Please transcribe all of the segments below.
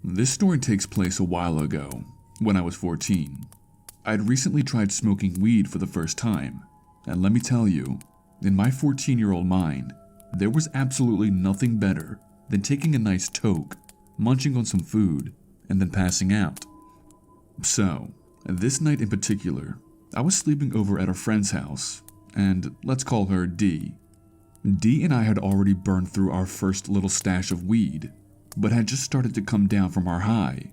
This story takes place a while ago, when I was 14. I'd recently tried smoking weed for the first time, and let me tell you, in my 14-year-old mind, there was absolutely nothing better than taking a nice toke, munching on some food, and then passing out. So, this night in particular, I was sleeping over at a friend's house, and let's call her D. D and I had already burned through our first little stash of weed, but had just started to come down from our high,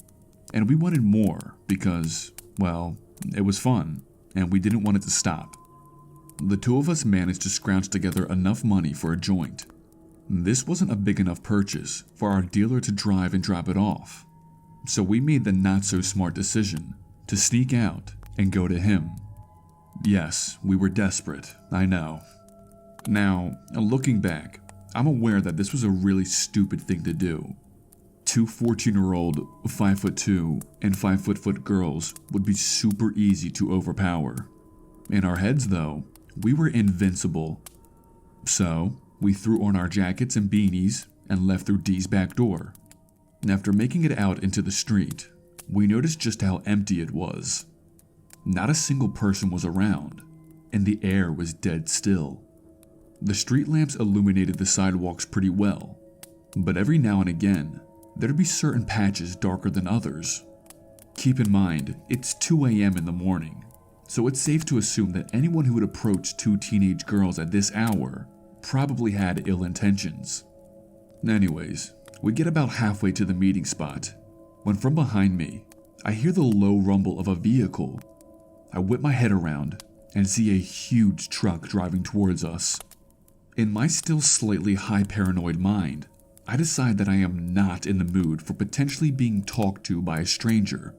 and we wanted more because, well, it was fun, and we didn't want it to stop. The two of us managed to scrounge together enough money for a joint. This wasn't a big enough purchase for our dealer to drive and drop it off, so we made the not-so-smart decision to sneak out and go to him. Yes, we were desperate, I know. Now, looking back, I'm aware that this was a really stupid thing to do. Two 14-year-old, 5'2" and 5'4" girls would be super easy to overpower. In our heads, though, we were invincible. So, we threw on our jackets and beanies and left through D's back door. After making it out into the street, we noticed just how empty it was. Not a single person was around, and the air was dead still. The street lamps illuminated the sidewalks pretty well, but every now and again, there'd be certain patches darker than others. Keep in mind, it's 2 a.m. in the morning, so it's safe to assume that anyone who would approach two teenage girls at this hour probably had ill intentions. Anyways, we get about halfway to the meeting spot, when from behind me, I hear the low rumble of a vehicle. I whip my head around and see a huge truck driving towards us. In my still slightly high paranoid mind, I decide that I am not in the mood for potentially being talked to by a stranger.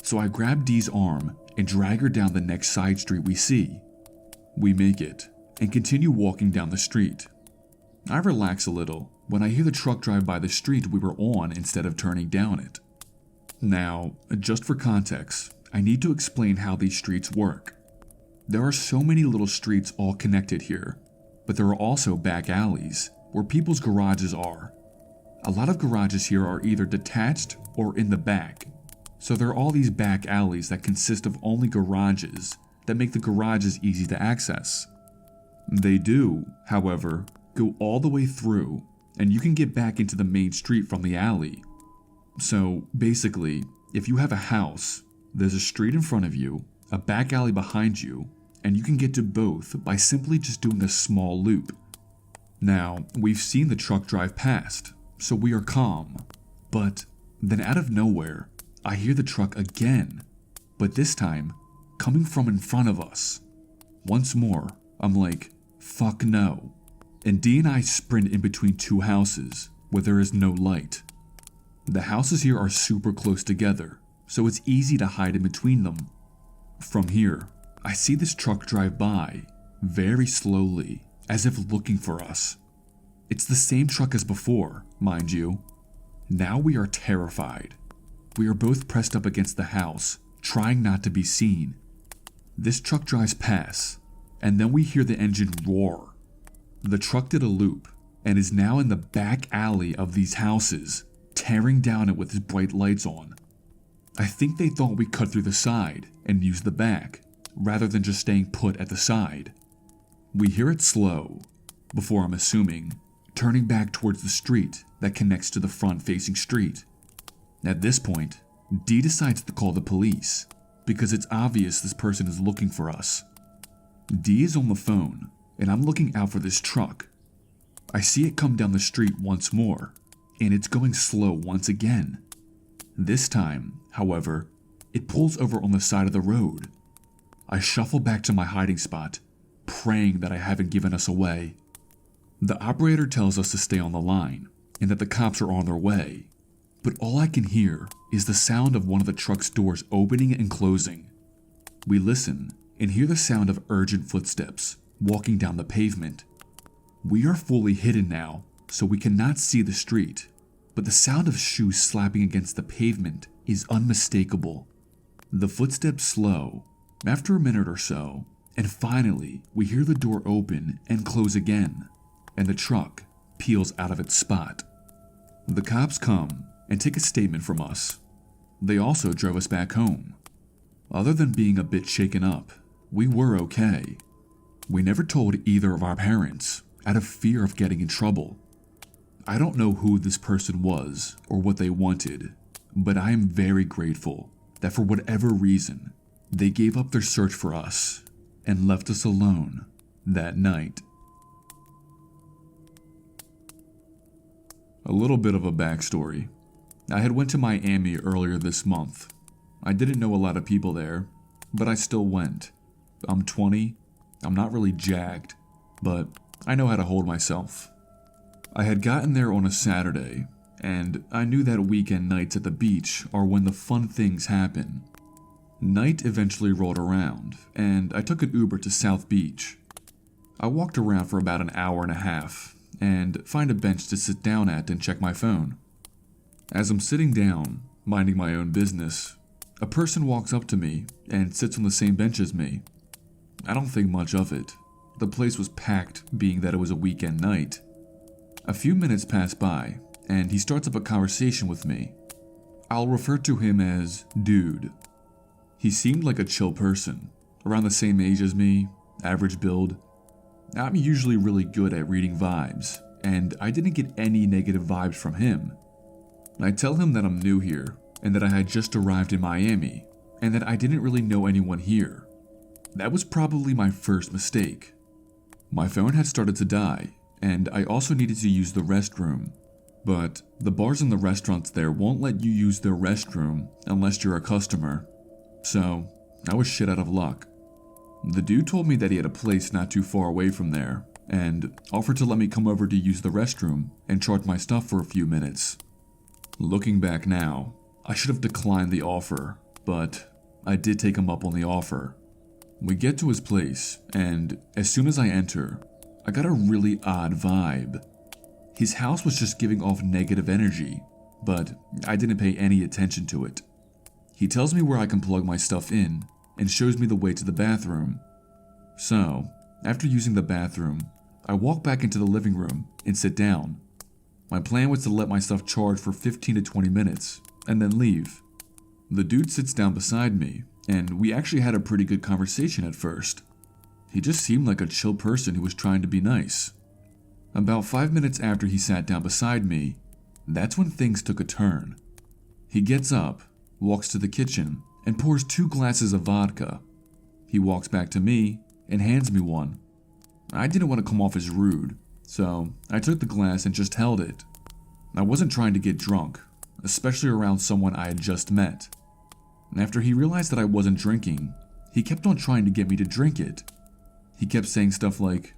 So I grab Dee's arm and drag her down the next side street we see. We make it and continue walking down the street. I relax a little when I hear the truck drive by the street we were on instead of turning down it. Now, just for context, I need to explain how these streets work. There are so many little streets all connected here, but there are also back alleys where people's garages are. A lot of garages here are either detached or in the back, so there are all these back alleys that consist of only garages that make the garages easy to access. They do, however, go all the way through, and you can get back into the main street from the alley. So basically, if you have a house, there's a street in front of you, a back alley behind you, and you can get to both by simply just doing a small loop. Now, we've seen the truck drive past, so we are calm, but then out of nowhere, I hear the truck again, but this time, coming from in front of us. Once more, I'm like, fuck no, and D and I sprint in between two houses where there is no light. The houses here are super close together, so it's easy to hide in between them. From here, I see this truck drive by, very slowly, as if looking for us. It's the same truck as before, mind you. Now we are terrified. We are both pressed up against the house, trying not to be seen. This truck drives past, and then we hear the engine roar. The truck did a loop, and is now in the back alley of these houses, tearing down it with its bright lights on. I think they thought we cut through the side and used the back, rather than just staying put at the side. We hear it slow, before I'm assuming, turning back towards the street that connects to the front-facing street. At this point, D decides to call the police, because it's obvious this person is looking for us. D is on the phone, and I'm looking out for this truck. I see it come down the street once more, and it's going slow once again. This time, however, it pulls over on the side of the road. I shuffle back to my hiding spot, praying that I haven't given us away. The operator tells us to stay on the line, and that the cops are on their way, but all I can hear is the sound of one of the truck's doors opening and closing. We listen and hear the sound of urgent footsteps walking down the pavement. We are fully hidden now, so we cannot see the street, but the sound of shoes slapping against the pavement is unmistakable. The footsteps slow, after a minute or so, and finally we hear the door open and close again, and the truck peels out of its spot. The cops come, and take a statement from us. They also drove us back home. Other than being a bit shaken up, we were okay. We never told either of our parents, out of fear of getting in trouble. I don't know who this person was or what they wanted, but I am very grateful that for whatever reason, they gave up their search for us and left us alone that night. A little bit of a backstory. I had went to Miami earlier this month. I didn't know a lot of people there, but I still went. I'm 20, I'm not really jacked, but I know how to hold myself. I had gotten there on a Saturday, and I knew that weekend nights at the beach are when the fun things happen. Night eventually rolled around, and I took an Uber to South Beach. I walked around for about an hour and a half, and find a bench to sit down at and check my phone. As I'm sitting down, minding my own business, a person walks up to me and sits on the same bench as me. I don't think much of it. The place was packed, being that it was a weekend night. A few minutes pass by, and he starts up a conversation with me. I'll refer to him as Dude. He seemed like a chill person, around the same age as me, average build. I'm usually really good at reading vibes, and I didn't get any negative vibes from him. I tell him that I'm new here, and that I had just arrived in Miami, and that I didn't really know anyone here. That was probably my first mistake. My phone had started to die, and I also needed to use the restroom, but the bars and the restaurants there won't let you use their restroom unless you're a customer, so I was shit out of luck. The dude told me that he had a place not too far away from there, and offered to let me come over to use the restroom and charge my stuff for a few minutes. Looking back now, I should have declined the offer, but I did take him up on the offer. We get to his place, and as soon as I enter, I got a really odd vibe. His house was just giving off negative energy, but I didn't pay any attention to it. He tells me where I can plug my stuff in and shows me the way to the bathroom. So, after using the bathroom, I walk back into the living room and sit down. My plan was to let my stuff charge for 15 to 20 minutes and then leave. The dude sits down beside me, and we actually had a pretty good conversation at first. He just seemed like a chill person who was trying to be nice. About 5 minutes after he sat down beside me, that's when things took a turn. He gets up, walks to the kitchen, and pours 2 glasses of vodka. He walks back to me and hands me one. I didn't want to come off as rude, so I took the glass and just held it. I wasn't trying to get drunk, especially around someone I had just met. After he realized that I wasn't drinking, he kept on trying to get me to drink it. He kept saying stuff like,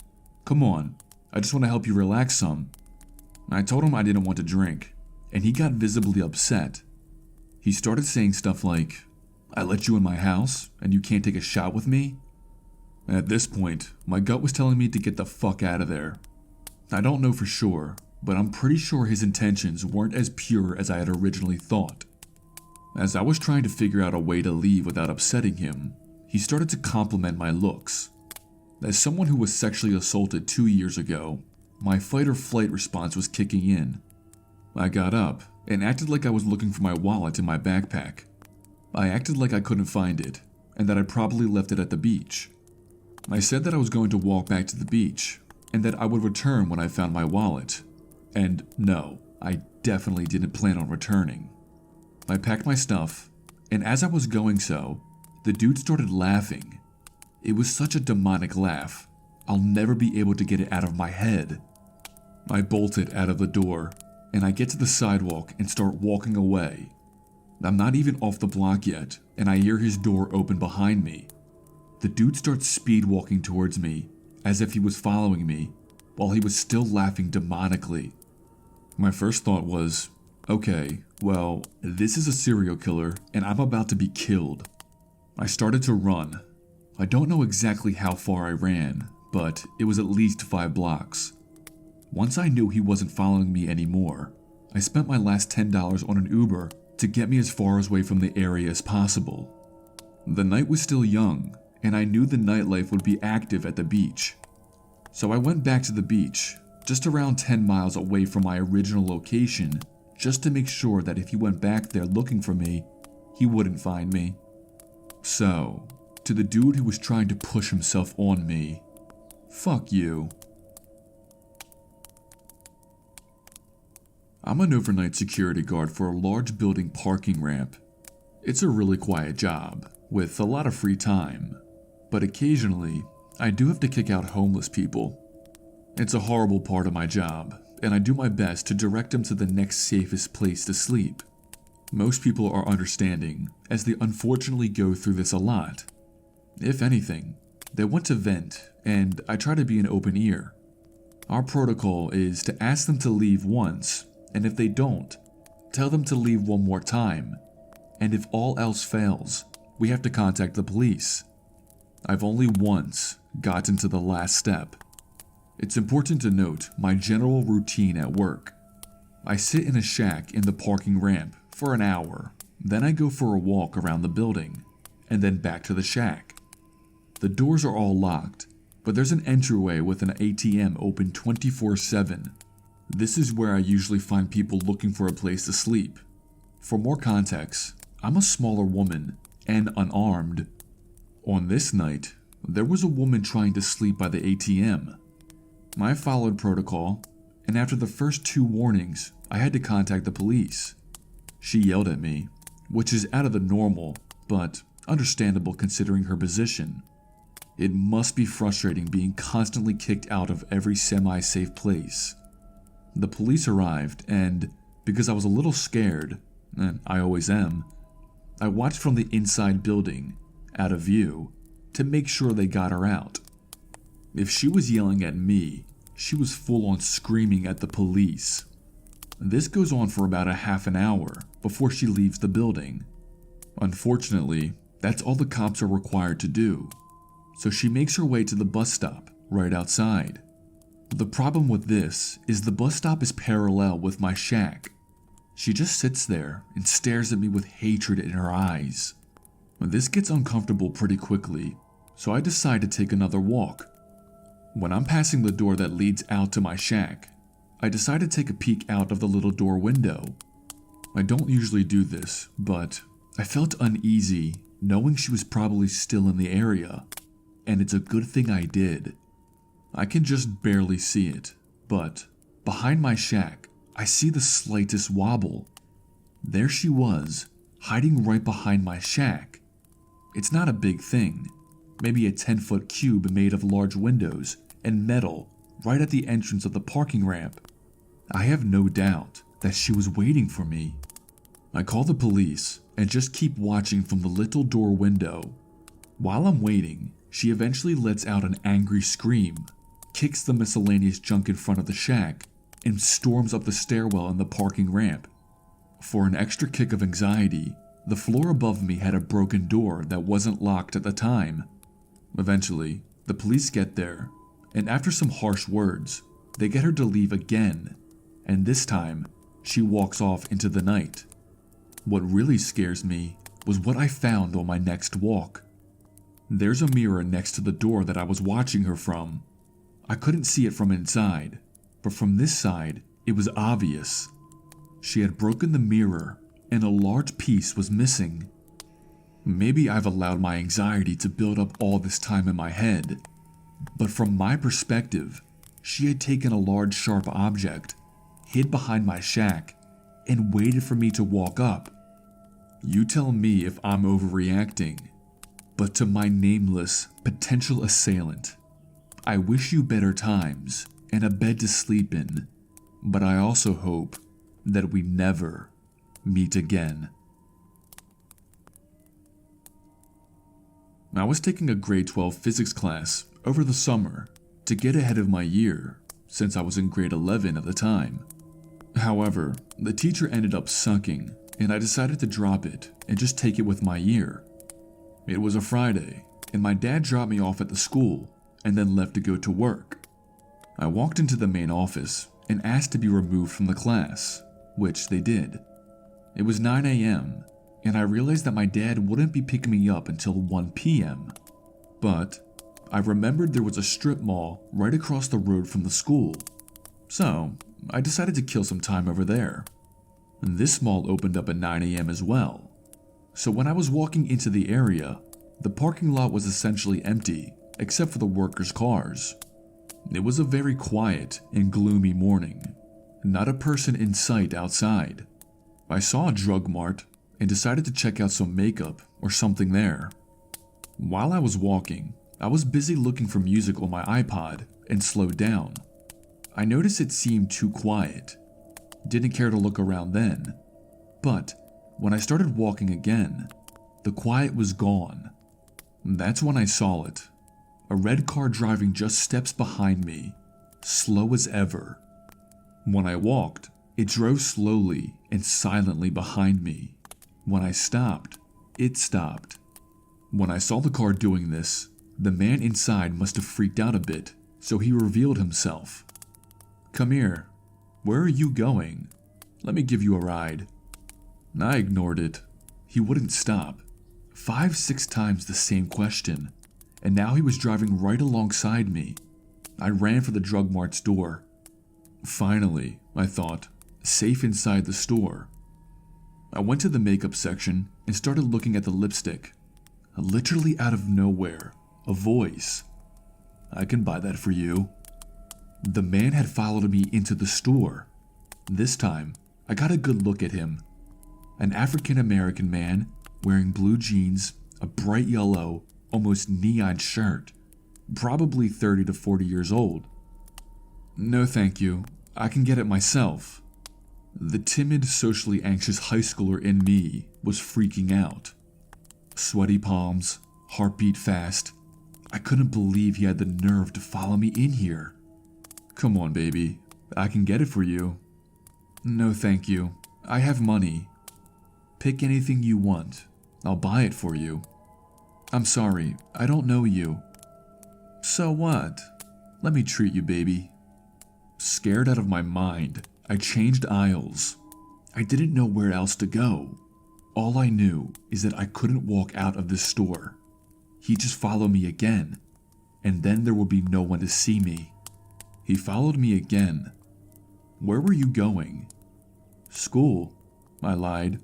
"Come on, I just want to help you relax some." I told him I didn't want to drink, and he got visibly upset. He started saying stuff like, "I let you in my house, and you can't take a shot with me?" At this point, my gut was telling me to get the fuck out of there. I don't know for sure, but I'm pretty sure his intentions weren't as pure as I had originally thought. As I was trying to figure out a way to leave without upsetting him, he started to compliment my looks. As someone who was sexually assaulted 2 years ago, my fight or flight response was kicking in. I got up and acted like I was looking for my wallet in my backpack. I acted like I couldn't find it, and that I probably left it at the beach. I said that I was going to walk back to the beach, and that I would return when I found my wallet. And no, I definitely didn't plan on returning. I packed my stuff, and as I was going so, the dude started laughing. It was such a demonic laugh, I'll never be able to get it out of my head. I bolted out of the door, and I get to the sidewalk and start walking away. I'm not even off the block yet, and I hear his door open behind me. The dude starts speed walking towards me, as if he was following me, while he was still laughing demonically. My first thought was, okay, well, this is a serial killer, and I'm about to be killed. I started to run. I don't know exactly how far I ran, but it was at least 5 blocks. Once I knew he wasn't following me anymore, I spent my last $10 on an Uber to get me as far away from the area as possible. The night was still young, and I knew the nightlife would be active at the beach. So I went back to the beach, just around 10 miles away from my original location, just to make sure that if he went back there looking for me, he wouldn't find me. So, to the dude who was trying to push himself on me, fuck you. I'm an overnight security guard for a large building parking ramp. It's a really quiet job, with a lot of free time, but occasionally, I do have to kick out homeless people. It's a horrible part of my job, and I do my best to direct them to the next safest place to sleep. Most people are understanding, as they unfortunately go through this a lot. If anything, they want to vent, and I try to be an open ear. Our protocol is to ask them to leave once, and if they don't, tell them to leave one more time, and if all else fails, we have to contact the police. I've only once gotten to the last step. It's important to note my general routine at work. I sit in a shack in the parking ramp for an hour, then I go for a walk around the building, and then back to the shack. The doors are all locked, but there's an entryway with an ATM open 24/7. This is where I usually find people looking for a place to sleep. For more context, I'm a smaller woman and unarmed. On this night, there was a woman trying to sleep by the ATM. I followed protocol, and after the first 2 warnings, I had to contact the police. She yelled at me, which is out of the normal, but understandable considering her position. It must be frustrating being constantly kicked out of every semi-safe place. The police arrived, and because I was a little scared, and I always am, I watched from the inside building, out of view, to make sure they got her out. If she was yelling at me, she was full on screaming at the police. This goes on for about a half an hour before she leaves the building. Unfortunately, that's all the cops are required to do, so she makes her way to the bus stop right outside. The problem with this is the bus stop is parallel with my shack. She just sits there and stares at me with hatred in her eyes. This gets uncomfortable pretty quickly, so I decide to take another walk. When I'm passing the door that leads out to my shack, I decide to take a peek out of the little door window. I don't usually do this, but I felt uneasy knowing she was probably still in the area, and it's a good thing I did. I can just barely see it, but behind my shack, I see the slightest wobble. There she was, hiding right behind my shack. It's not a big thing, maybe a 10-foot cube made of large windows and metal right at the entrance of the parking ramp. I have no doubt that she was waiting for me. I call the police and just keep watching from the little door window. While I'm waiting, she eventually lets out an angry scream, kicks the miscellaneous junk in front of the shack, and storms up the stairwell in the parking ramp. For an extra kick of anxiety, the floor above me had a broken door that wasn't locked at the time. Eventually, the police get there, and after some harsh words, they get her to leave again, and this time, she walks off into the night. What really scares me was what I found on my next walk. There's a mirror next to the door that I was watching her from. I couldn't see it from inside, but from this side, it was obvious. She had broken the mirror, and a large piece was missing. Maybe I've allowed my anxiety to build up all this time in my head, but from my perspective, she had taken a large sharp object, hid behind my shack, and waited for me to walk up. You tell me if I'm overreacting, but to my nameless potential assailant, I wish you better times and a bed to sleep in, but I also hope that we never meet again. I was taking a grade 12 physics class over the summer to get ahead of my year, since I was in grade 11 at the time. However, the teacher ended up sucking, and I decided to drop it and just take it with my year. It was a Friday, and my dad dropped me off at the school and then left to go to work. I walked into the main office and asked to be removed from the class, which they did. It was 9 a.m., and I realized that my dad wouldn't be picking me up until 1 p.m. But I remembered there was a strip mall right across the road from the school, so I decided to kill some time over there. This mall opened up at 9 a.m. as well. So when I was walking into the area, the parking lot was essentially empty except for the workers' cars. It was a very quiet and gloomy morning. Not a person in sight outside. I saw a drug mart and decided to check out some makeup or something there. While I was walking, I was busy looking for music on my iPod and slowed down. I noticed it seemed too quiet. Didn't care to look around then. But when I started walking again, the quiet was gone. That's when I saw it. A red car driving just steps behind me, slow as ever. When I walked, it drove slowly and silently behind me. When I stopped, it stopped. When I saw the car doing this, the man inside must have freaked out a bit, so he revealed himself. "Come here. Where are you going? Let me give you a ride." I ignored it. He wouldn't stop. 5-6 times the same question, and now he was driving right alongside me. I ran for the drug mart's door. Finally, I thought, safe inside the store. I went to the makeup section and started looking at the lipstick. Literally out of nowhere, a voice. "I can buy that for you." The man had followed me into the store. This time, I got a good look at him. An African-American man wearing blue jeans, a bright yellow, almost neon shirt, probably 30 to 40 years old. "No thank you, I can get it myself." The timid, socially anxious high schooler in me was freaking out. Sweaty palms, heartbeat fast. I couldn't believe he had the nerve to follow me in here. "Come on, baby, I can get it for you." "No thank you, I have money." "Pick anything you want, I'll buy it for you." "I'm sorry, I don't know you." "So what? Let me treat you, baby." Scared out of my mind, I changed aisles. I didn't know where else to go. All I knew is that I couldn't walk out of this store. He'd just follow me again, and then there would be no one to see me. He followed me again. "Where were you going?" "School," I lied.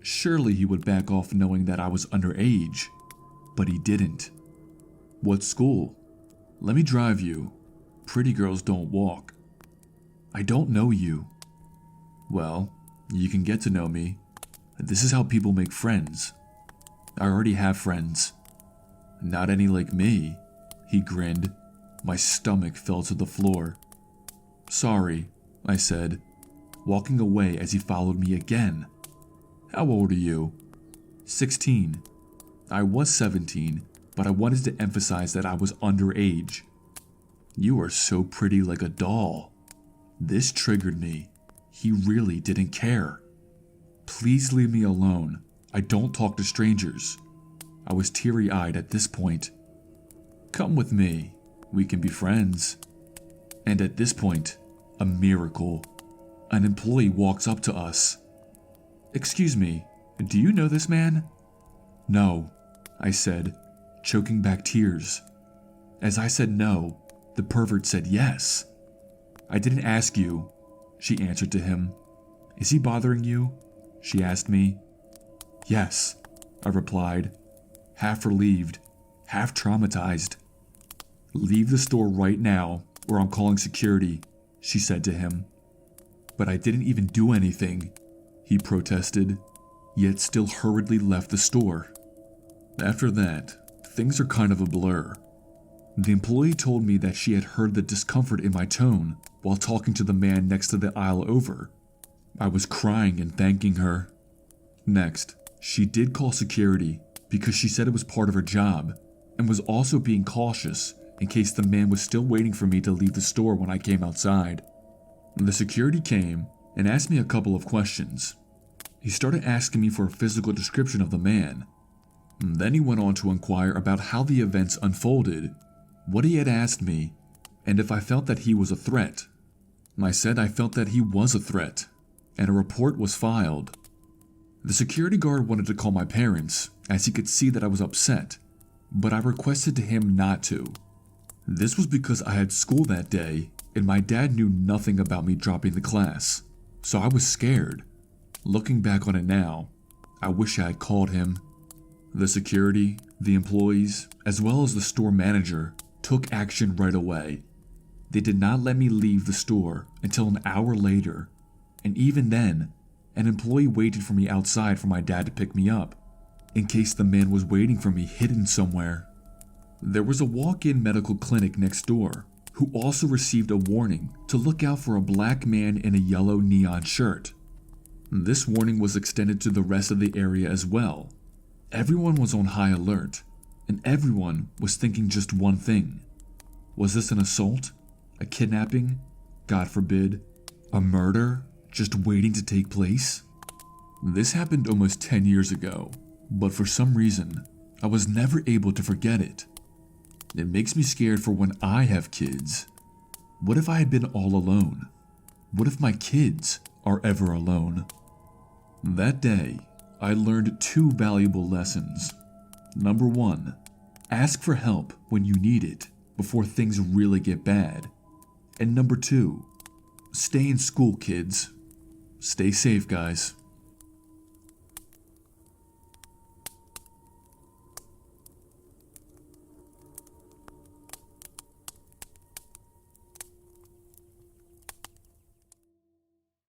Surely he would back off knowing that I was underage, but he didn't. "What school?" "Let me drive you. Pretty girls don't walk." "I don't know you." "Well, you can get to know me. This is how people make friends." "I already have friends." "Not any like me," he grinned. My stomach fell to the floor. "Sorry," I said, walking away as he followed me again. "How old are you?" 16. I was 17, but I wanted to emphasize that I was underage. "You are so pretty, like a doll." This triggered me. He really didn't care. "Please leave me alone. I don't talk to strangers." I was teary-eyed at this point. "Come with me. We can be friends." And at this point, a miracle. An employee walks up to us. "Excuse me, do you know this man?" "No," I said, choking back tears. As I said no, the pervert said yes. "I didn't ask you," she answered to him. "Is he bothering you?" she asked me. "Yes," I replied, half relieved, half traumatized. "Leave the store right now, or I'm calling security," she said to him. "But I didn't even do anything," he protested, yet still hurriedly left the store. After that, things are kind of a blur. The employee told me that she had heard the discomfort in my tone while talking to the man next to the aisle over. I was crying and thanking her. Next, she did call security because she said it was part of her job and was also being cautious in case the man was still waiting for me to leave the store when I came outside. The security came and asked me a couple of questions. He started asking me for a physical description of the man. Then he went on to inquire about how the events unfolded, what he had asked me, and if I felt that he was a threat. I said I felt that he was a threat, and a report was filed. The security guard wanted to call my parents, as he could see that I was upset, but I requested to him not to. This was because I had school that day, and my dad knew nothing about me dropping the class, so I was scared. Looking back on it now, I wish I had called him. The security, the employees, as well as the store manager took action right away. They did not let me leave the store until an hour later, and even then, an employee waited for me outside for my dad to pick me up, in case the man was waiting for me hidden somewhere. There was a walk-in medical clinic next door who also received a warning to look out for a black man in a yellow neon shirt. This warning was extended to the rest of the area as well. Everyone was on high alert, and everyone was thinking just one thing. Was this an assault? A kidnapping? God forbid, a murder just waiting to take place? This happened almost 10 years ago, but for some reason, I was never able to forget it. It makes me scared for when I have kids. What if I had been all alone? What if my kids are ever alone? That day, I learned 2 valuable lessons. Number 1, ask for help when you need it before things really get bad. And number 2, stay in school, kids. Stay safe, guys.